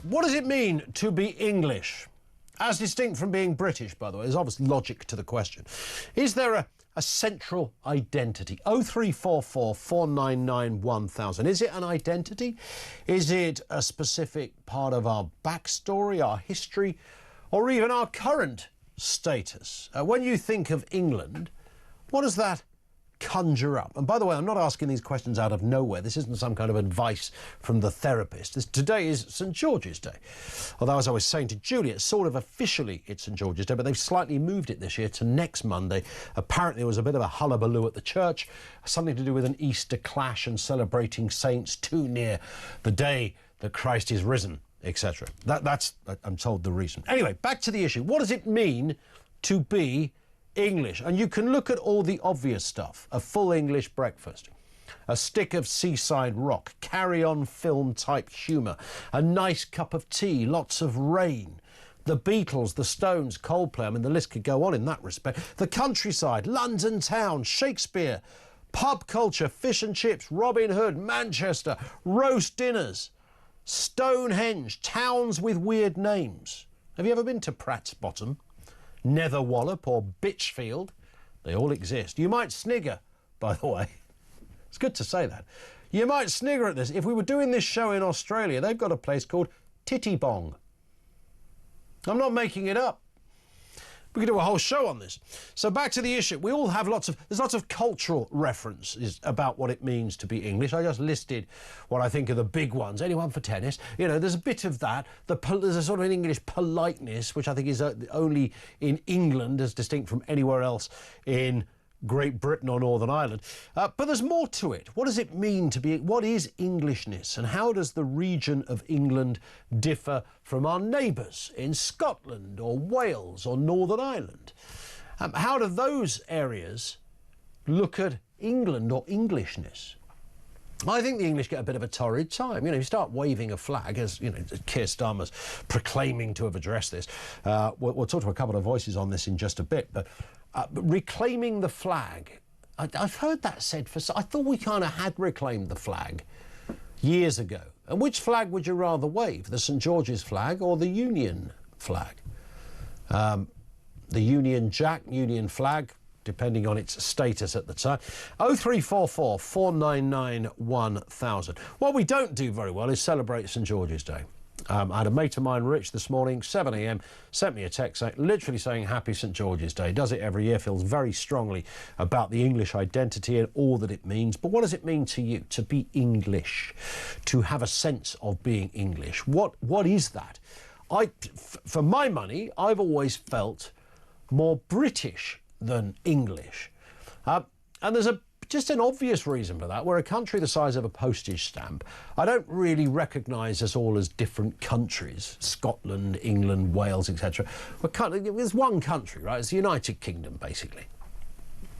What does it mean to be English? As distinct from being British, by the way. There's obviously logic to the question. Is there a central identity? 0344 499 1000. Is it an identity? Is it a specific part of our backstory, our history, or even our current status? When you think of England, what does that conjure up? And by the way, I'm not asking these questions out of nowhere. This isn't some kind of advice from the therapist. Today is St George's Day. Although, as I was saying to Julia, sort of officially it's St George's Day, but they've slightly moved it this year to next Monday. Apparently there was a bit of a hullabaloo at the church, something to do with an Easter clash and celebrating saints too near the day that Christ is risen, etc. That's, I'm told, the reason. Anyway, back to the issue. What does it mean to be English? And you can look at all the obvious stuff: a full English breakfast, a stick of seaside rock, carry-on film type humour, a nice cup of tea, lots of rain, the Beatles, the Stones, Coldplay. I mean, the list could go on in that respect. The countryside, London town, Shakespeare, pub culture, fish and chips, Robin Hood, Manchester, roast dinners, Stonehenge, towns with weird names. Have you ever been to Pratt's Bottom, Netherwallop or Bitchfield? They all exist. You might snigger, by the way. It's good to say that. You might snigger at this. If we were doing this show in Australia, they've got a place called Tittybong. I'm not making it up. We could do a whole show on this. So back to the issue. We all have there's lots of cultural references about what it means to be English. I just listed what I think are the big ones. Anyone for tennis? You know, there's a bit of that. There's a sort of an English politeness, which I think is only in England, as distinct from anywhere else in Great Britain or Northern Ireland. But there's more to it. What does it mean to be, what is Englishness, and how does the region of England differ from our neighbours in Scotland or Wales or Northern Ireland? How do those areas look at England or Englishness? I think the English get a bit of a torrid time. You know, you start waving a flag, as you know, Keir Starmer's proclaiming to have addressed this. We'll talk to a couple of voices on this in just a bit, but reclaiming the flag, I've heard that said I thought we kind of had reclaimed the flag years ago. And which flag would you rather wave, the St George's flag or the Union flag? The Union Jack, Union flag, depending on its status at the time. 0344 499 1000. What we don't do very well is celebrate St George's Day. I had a mate of mine, Rich, this morning, 7 a.m, sent me a text literally saying Happy St George's Day. Does it every year, feels very strongly about the English identity and all that it means. But what does it mean to you to be English, to have a sense of being English? What is that? For my money, I've always felt more British than English. And there's just an obvious reason for that. We're a country the size of a postage stamp. I don't really recognise us all as different countries, Scotland, England, Wales, etc. There's one country, right? It's the United Kingdom, basically.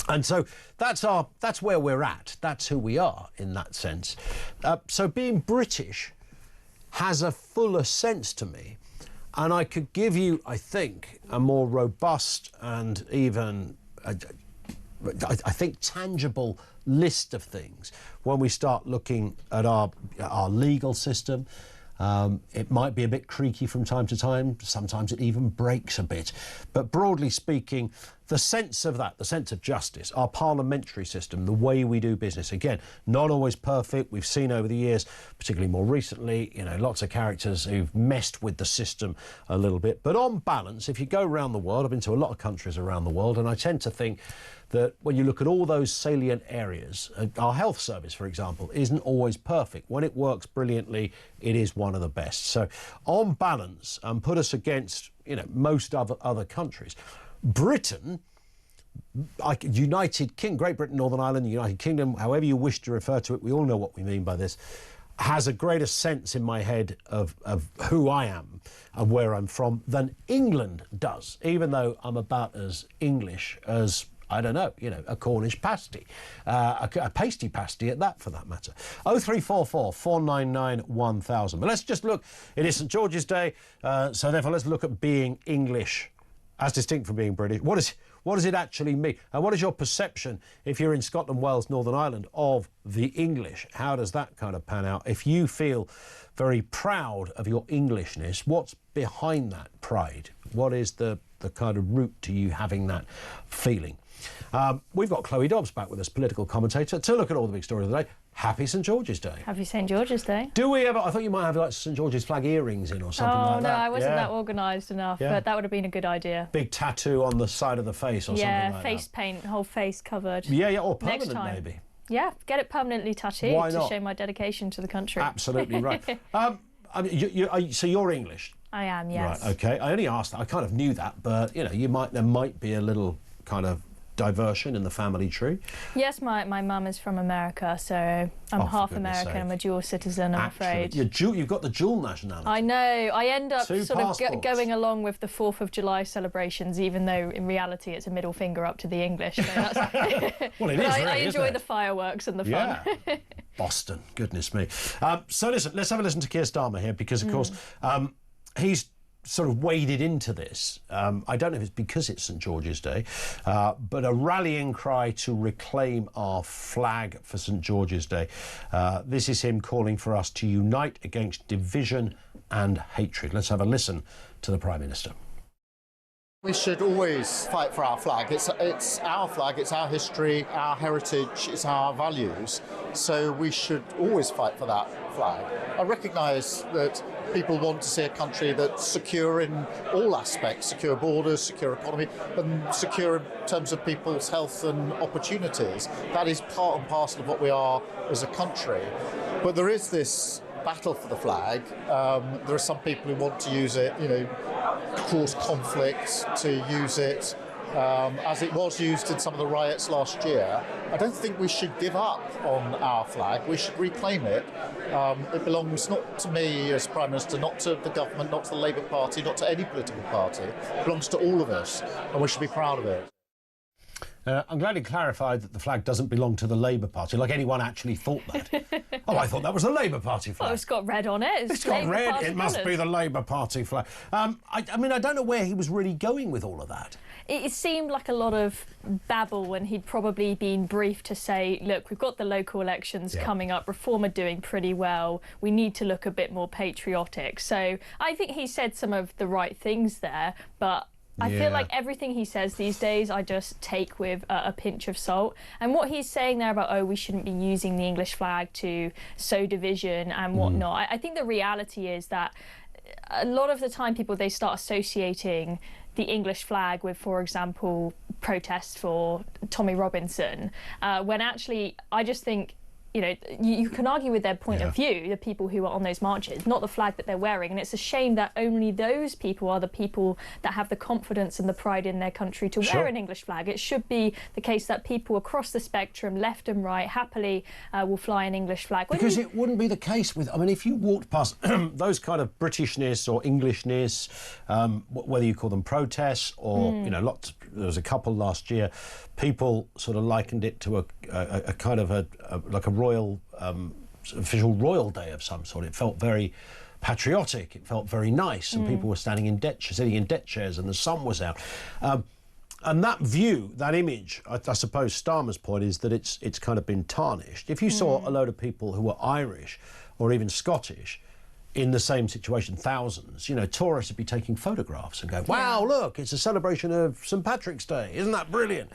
And so that's where we're at. That's who we are in that sense. So being British has a fuller sense to me. And I could give you, I think, a more robust and even I think tangible list of things when we start looking at our legal system. It might be a bit creaky from time to time. Sometimes it even breaks a bit. But broadly speaking, the sense of that, the sense of justice, our parliamentary system, the way we do business, again, not always perfect. We've seen over the years, particularly more recently, you know, lots of characters who've messed with the system a little bit. But on balance, if you go around the world, I've been to a lot of countries around the world, and I tend to think that when you look at all those salient areas, our health service, for example, isn't always perfect. When it works brilliantly, it is one of the best. So on balance, put us against, you know, most other countries. Britain, Great Britain, Northern Ireland, the United Kingdom, however you wish to refer to it, we all know what we mean by this, has a greater sense in my head of who I am and where I'm from than England does, even though I'm about as English as, I don't know, you know, a Cornish pasty, a pasty pasty at that, for that matter. 0344 499 1000. But let's just look, it is St George's Day, so therefore let's look at being English as distinct from being British? What does it actually mean? And what is your perception, if you're in Scotland, Wales, Northern Ireland, of the English? How does that kind of pan out? If you feel very proud of your Englishness, what's behind that pride? What is the kind of root to you having that feeling? We've got Chloe Dobbs back with us, political commentator, to look at all the big stories of the day. Happy St George's Day. Happy St George's Day. Do we ever... I thought you might have like St George's flag earrings in or something like that. Oh, no, I wasn't that organised enough, but that would have been a good idea. Big tattoo on the side of the face or something like that. Yeah, face paint, whole face covered. Yeah, or permanent Next time. maybe. Yeah, get it permanently tattooed Why not? to show my dedication to the country. Absolutely right. I mean, so you're English? I am, yes. Right, OK. I only asked that. I kind of knew that, but, you know, there might be a little kind of diversion in the family tree. Yes, my mum is from America, so I'm half American. I'm a dual citizen, I'm afraid. You've got the dual nationality. I know. I end up Two sort passports. of going along with the 4th of July celebrations, even though in reality it's a middle finger up to the English. So that's Well, it is, really, I enjoy isn't it? the fireworks and the fun. Yeah. Boston, goodness me. So listen, let's have a listen to Keir Starmer here, because, of course, he's sort of waded into this. I don't know if it's because it's St George's Day, but a rallying cry to reclaim our flag for St George's Day. This is him calling for us to unite against division and hatred. Let's have a listen to the Prime Minister. We should always fight for our flag. It's our flag, it's our history, our heritage, it's our values. So we should always fight for that flag. I recognise that people want to see a country that's secure in all aspects, secure borders, secure economy, and secure in terms of people's health and opportunities. That is part and parcel of what we are as a country. But there is this battle for the flag. There are some people who want to use it, cause conflict, to use it as it was used in some of the riots last year. I don't think we should give up on our flag. We should reclaim it. It belongs not to me as Prime Minister, not to the government, not to the Labour Party, not to any political party. It belongs to all of us, and we should be proud of it. I'm glad he clarified that the flag doesn't belong to the Labour Party, like anyone actually thought that. Oh, I thought that was the Labour Party flag. Well, it's got red on it. It's got red. It must be the Labour Party flag. I mean, I don't know where he was really going with all of that. It seemed like a lot of babble when he'd probably been briefed to say, look, we've got the local elections coming up, Reform are doing pretty well, we need to look a bit more patriotic. So I think he said some of the right things there, but I feel like everything he says these days I just take with a pinch of salt. And what he's saying there about, oh, we shouldn't be using the English flag to sow division and whatnot, I think the reality is that a lot of the time they start associating the English flag with, for example, protests for Tommy Robinson, when actually I just think, you can argue with their point of view, the people who are on those marches, not the flag that they're wearing. And it's a shame that only those people are the people that have the confidence and the pride in their country to wear an English flag. It should be the case that people across the spectrum, left and right, happily will fly an English flag. Because it wouldn't be the case with... I mean, if you walked past those kind of Britishness or Englishness, whether you call them protests or, there was a couple last year, people sort of likened it to a kind of like a royal, official royal day of some sort. It felt very patriotic, it felt very nice, and people were sitting in deck chairs and the sun was out. And that view, that image, I suppose Starmer's point is that it's kind of been tarnished. If you saw a load of people who were Irish or even Scottish in the same situation, thousands, tourists would be taking photographs and going, wow, look, it's a celebration of St Patrick's Day. Isn't that brilliant?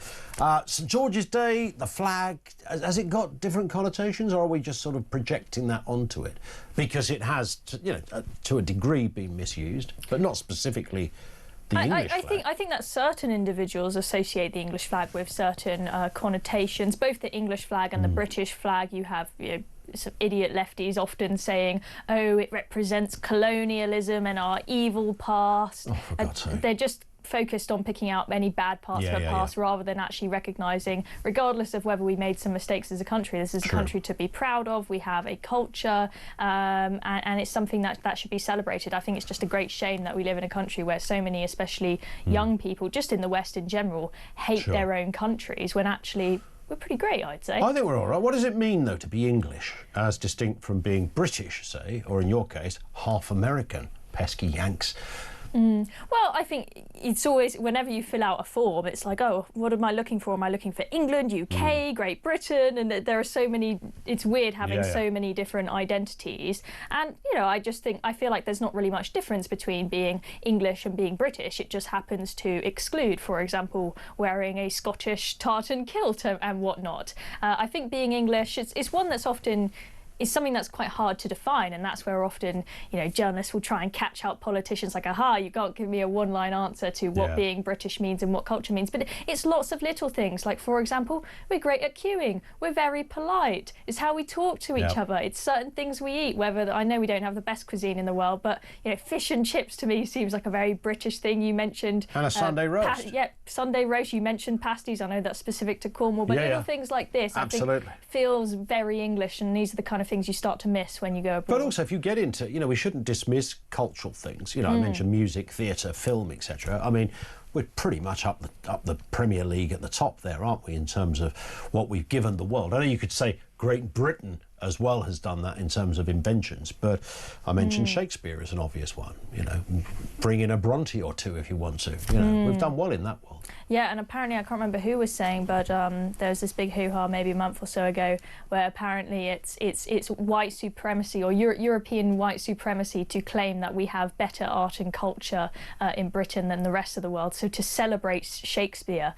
St George's Day, the flag, has it got different connotations, or are we just sort of projecting that onto it? Because it has, to a degree been misused, but not specifically the English flag. I think that certain individuals associate the English flag with certain connotations. Both the English flag and the British flag, you have, some idiot lefties often saying, oh, it represents colonialism and our evil past. Oh, for God's sake. They're just focused on picking out any bad parts of the past rather than actually recognising, regardless of whether we made some mistakes as a country, this is a country to be proud of. We have a culture, and it's something that should be celebrated. I think it's just a great shame that we live in a country where so many, especially young people, just in the West in general, hate their own countries, when actually we're pretty great, I'd say. I think we're all right. What does it mean, though, to be English, as distinct from being British, say, or in your case, half American, pesky Yanks? Well, I think it's always, whenever you fill out a form, it's like, oh, what am I looking for? Am I looking for England, UK, Great Britain? And there are so many, it's weird having so many different identities. And, you know, I feel like there's not really much difference between being English and being British. It just happens to exclude, for example, wearing a Scottish tartan kilt and whatnot. I think being English, it's one that's often is something that's quite hard to define, and that's where often, you know, journalists will try and catch out politicians like, aha, you can't give me a one-line answer to what being British means and what culture means. But it's lots of little things, like, for example, we're great at queuing, we're very polite, it's how we talk to each other, it's certain things we eat, whether, I know we don't have the best cuisine in the world, but, you know, fish and chips to me seems like a very British thing. You mentioned... And a Sunday roast. Sunday roast. You mentioned pasties, I know that's specific to Cornwall, but little things like this, I think, feels very English, and these are the kind of things you start to miss when you go abroad. But also, if you get into, you know, we shouldn't dismiss cultural things. You know, I mentioned music, theatre, film, etc. I mean, we're pretty much up the Premier League at the top there, aren't we, in terms of what we've given the world? I know you could say Great Britain as well has done that in terms of inventions, but I mentioned Shakespeare as an obvious one. You know, bring in a Bronte or two if you want to. You know, we've done well in that world. Yeah, and apparently, I can't remember who was saying, but there was this big hoo-ha maybe a month or so ago where apparently it's white supremacy or European white supremacy to claim that we have better art and culture in Britain than the rest of the world. So to celebrate Shakespeare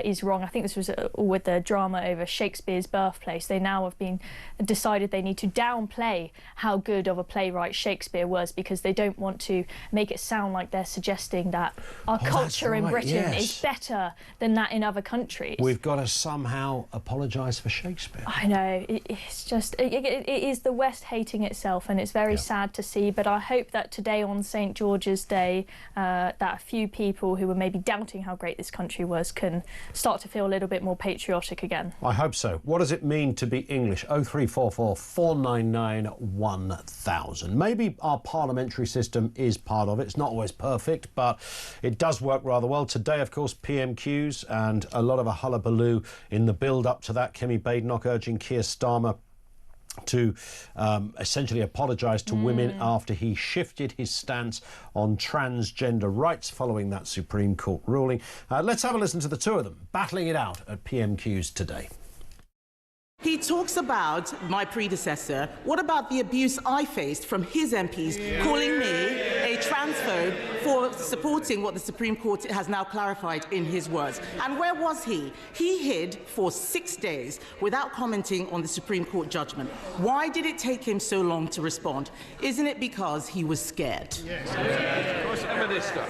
is wrong. I think this was all with the drama over Shakespeare's birthplace. They now have been decided they need to downplay how good of a playwright Shakespeare was, because they don't want to make it sound like they're suggesting that our culture in Britain is better than that in other countries. We've got to somehow apologise for Shakespeare. I know, it's just, it is the West hating itself, and it's very sad to see, but I hope that today on St George's Day that a few people who were maybe doubting how great this country was can start to feel a little bit more patriotic again. I hope so. What does it mean to be English? 0344 499 1000. Maybe our parliamentary system is part of it. It's not always perfect, but it does work rather well. Today, of course, PMQs and a lot of a hullabaloo in the build-up to that. Kemi Badenoch urging Keir Starmer to essentially apologise to women after he shifted his stance on transgender rights following that Supreme Court ruling. Let's have a listen to the two of them battling it out at PMQs today. He talks about my predecessor. What about the abuse I faced from his MPs calling me a transphobe for supporting what the Supreme Court has now clarified in his words? And where was he? He hid for 6 days without commenting on the Supreme Court judgment. Why did it take him so long to respond? Isn't it because he was scared? Yes.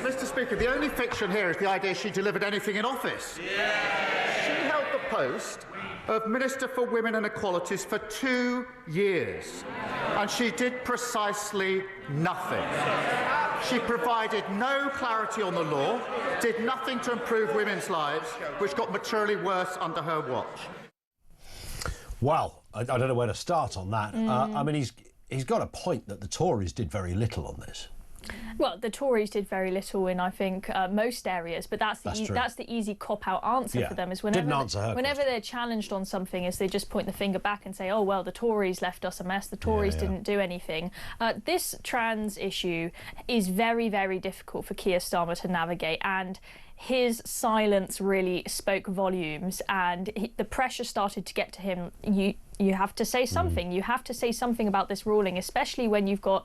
Mr. Speaker, the only fiction here is the idea she delivered anything in office. She held the post of Minister for Women and Equalities for 2 years, and she did precisely nothing. She provided no clarity on the law, did nothing to improve women's lives, which got materially worse under her watch. Well, I don't know where to start on that. I mean, he's got a point that the Tories did very little on this. Well, the Tories did very little in, I think, most areas, but that's the easy cop-out answer for them. Is whenever they're challenged on something, is they just point the finger back and say, oh, well, the Tories left us a mess, the Tories didn't do anything. This trans issue is very, very difficult for Keir Starmer to navigate, and his silence really spoke volumes, and the pressure started to get to him. You have to say something. You have to say something about this ruling, especially when you've got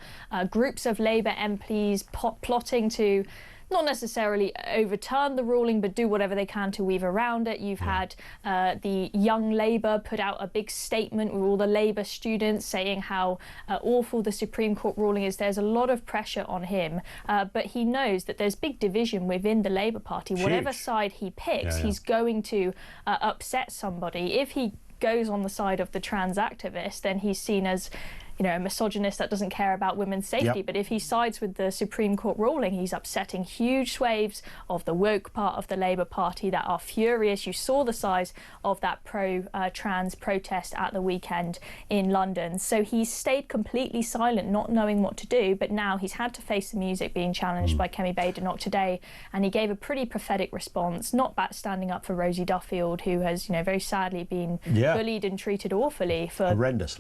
groups of Labour MPs plotting to not necessarily overturn the ruling, but do whatever they can to weave around it. You've had the Young Labour put out a big statement with all the Labour students saying how awful the Supreme Court ruling is. There's a lot of pressure on him, but he knows that there's big division within the Labour Party. Huge. Whatever side he picks, he's going to upset somebody. If he goes on the side of the trans activist, then he's seen as, you know, a misogynist that doesn't care about women's safety. But if he sides with the Supreme Court ruling, he's upsetting huge swathes of the woke part of the Labour Party that are furious. You saw the size of that pro-trans protest at the weekend in London. So he's stayed completely silent, not knowing what to do, but now he's had to face the music being challenged by Kemi Badenoch today, and he gave a pretty pathetic response, not standing up for Rosie Duffield, who has, you know, very sadly been bullied and treated awfully for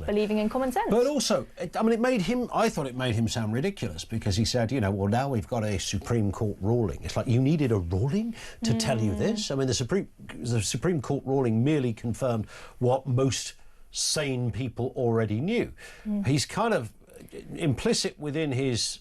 believing in common sense. But also also, I thought it made him sound ridiculous because he said, well, now we've got a Supreme Court ruling. It's like, you needed a ruling to tell you this? I mean, the Supreme Court ruling merely confirmed what most sane people already knew. He's kind of implicit within his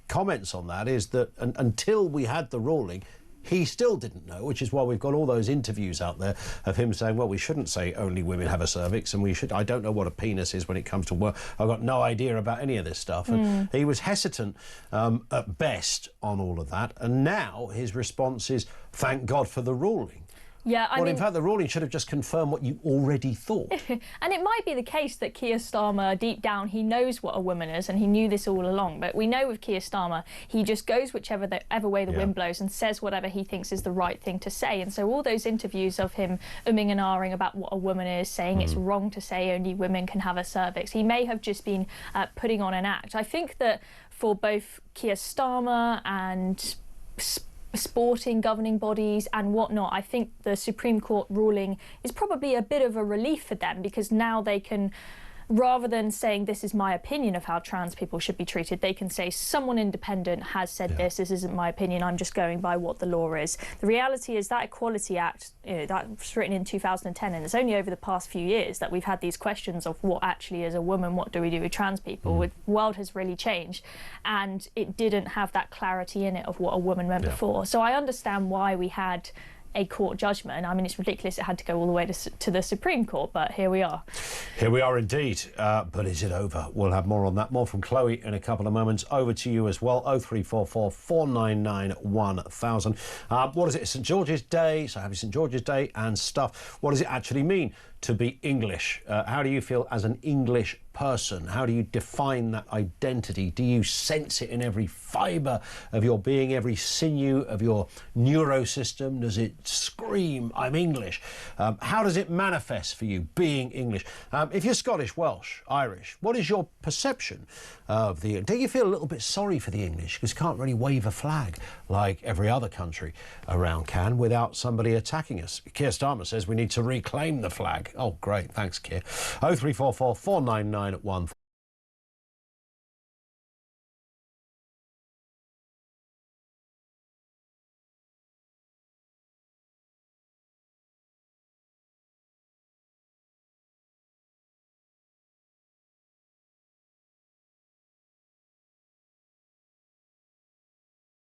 comments on that is that until we had the ruling, he still didn't know, which is why we've got all those interviews out there of him saying, well, we shouldn't say only women have a cervix, and I don't know what a penis is when it comes to work. I've got no idea about any of this stuff. And he was hesitant at best on all of that. And now his response is, thank God for the ruling. Yeah, in fact, the ruling should have just confirmed what you already thought. And it might be the case that Keir Starmer, deep down, he knows what a woman is, and he knew this all along. But we know with Keir Starmer, he just goes whichever way the wind blows and says whatever he thinks is the right thing to say. And so all those interviews of him umming and ahhing about what a woman is, saying it's wrong to say only women can have a cervix, he may have just been putting on an act. I think that for both Keir Starmer and sporting governing bodies and whatnot, I think the Supreme Court ruling is probably a bit of a relief for them, because now they can, rather than saying this is my opinion of how trans people should be treated, they can say someone independent has said this isn't my opinion, I'm just going by what the law is. The reality is that Equality Act, that was written in 2010, and it's only over the past few years that we've had these questions of what actually is a woman, what do we do with trans people. The world has really changed, and it didn't have that clarity in it of what a woman meant before. So I understand why we had a court judgment. I mean, it's ridiculous it had to go all the way to the Supreme Court, but here we are. Here we are indeed. But is it over? We'll have more on that. More from Chloe in a couple of moments. Over to you as well. 0344 499 1000. What is it? St George's Day. So happy St George's Day and stuff. What does it actually mean to be English? How do you feel as an English person? How do you define that identity? Do you sense it in every fibre of your being, every sinew of your neurosystem? Does it scream, I'm English? How does it manifest for you, being English? If you're Scottish, Welsh, Irish, what is your perception of the... Do you feel a little bit sorry for the English because you can't really wave a flag like every other country around can without somebody attacking us? Keir Starmer says we need to reclaim the flag. Oh, great. Thanks, Keir. 0344 499 1000.